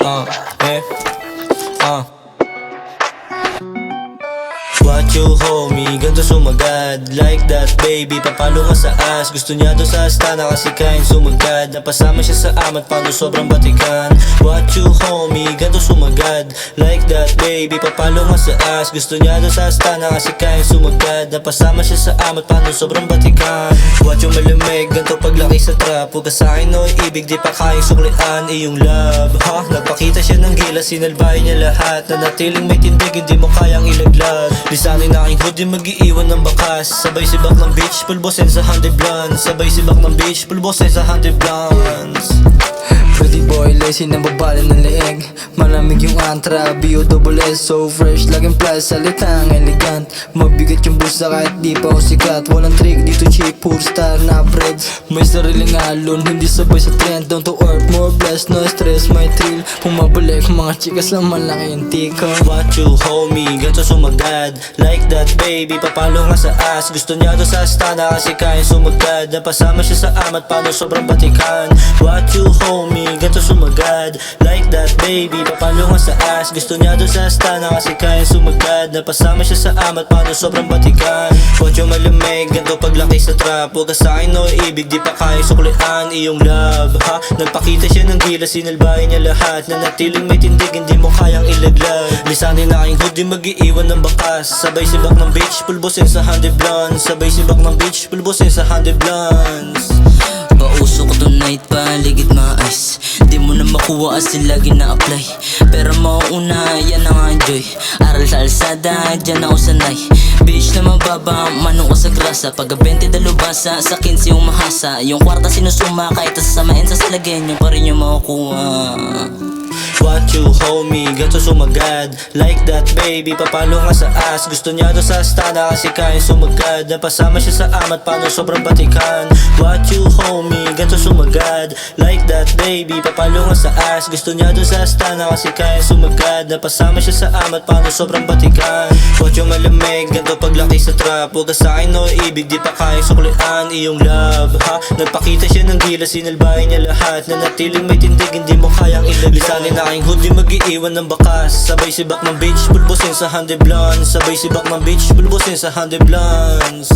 eh, What you homie, ganito sumagad. Like that baby, papalo ka sa ass. Gusto niya doon sa astana kasi kain sumagad. Napasama siya sa amat, paano sobrang batikan. What you homie, ganito sumagad. Like that baby, papalo ka sa ass. Gusto niya doon sa astana kasi kain sumagad. Napasama siya sa amat, paano sobrang batikan. What you malamig, ganito paglaki sa trap. Huwag ka sa'kin o ibig, di pa kayang suklian iyong love. Nagpakita siya ng gilas, sinalbahin niya lahat. Nanatiling may tindig, hindi mo kayang ilaglag. Lisanin na aking hoodie, mag-iiwan ng bakas. Sabay sibak ng beach, pulbosin sa 100 blondes. Sabay sibak ng beach, pulbosin sa 100 blondes. Pretty boy, lazy na babala ng leeg. Malamig yung antra, B-O-double-S so fresh. Laging plus, salitang elegant. Mabigat yung busa kahit di pa ako sikat. Walang trick, dito cheap, pure star na bread. May sariling alon, hindi sabay sa trend. Down to earth, more blessed, no stress, my thrill. Pumabalik, mga chikas lang malaki yung tika. What you homie, ganito sumagad. Like that baby, papalo nga sa ass. Gusto niya doon sa astana kasi kain sumagad. Napasama siya sa amat, paano sobrang batikan. What you homie, ganito sumagad. Like that baby, papalo nga sa ass. Gusto niya doon sa astana kasi kain sumagad. Napasama siya sa amat, paano sobrang batikan. What you malamig, ganito paglaki sa trap. Huwag ka sa'kin o ibig, di pa kayang suklian iyong love. Nagpakita siya ng gilas, sinalbahin niya lahat. Nanatiling may tindig, hindi mo kayang ilaglag. Lisanin na aking hoodie, mag-iiwan ng bakas. Sabay sibak ng beach, pulbosin sa 100 blondes. Sabay sibak ng beach, pulbosin sa 100 blondes. Pauso ko tonight, paligid mga ice. Di mo na makuha as lagi na-apply. Pero mauuna, yan ang enjoy. Aral sa alsada, dyan ako sanay. Bitch na mababa, manong ko sa grasa. Pag 20 dalubasa, sa 15 yung mahasa. Yung kwarta sinusuma, kahit sasamain sa salagyan, yung pa rin yung makukuha. What you homie, ganito sumagad. Like that baby, papalo nga sa ass. Gusto niya doon sa astana kasi kain sumagad. Napasama siya sa amat, paano sobrang batikan. What you homie, ganito sumagad. Like that baby, papalo nga sa ass. Gusto niya doon sa astana kasi kain sumagad. Napasama siya sa amat, paano sobrang batikan. What you malamig, ganito paglaki sa trap. Huwag ka sa'kin o ibig, di pa kayang suklian iyong love. Nagpakita siya ng gilas, sinalbahin niya lahat. Nanatiling may tindig, hindi mo kayang ilaglag. Lisanin na aking hoodie, mag-iiwan ng bakas. Sabay sibak ng beach, pulbosin sa 100 blondes. Sabay sibak ng beach, pulbosin sa 100 blondes.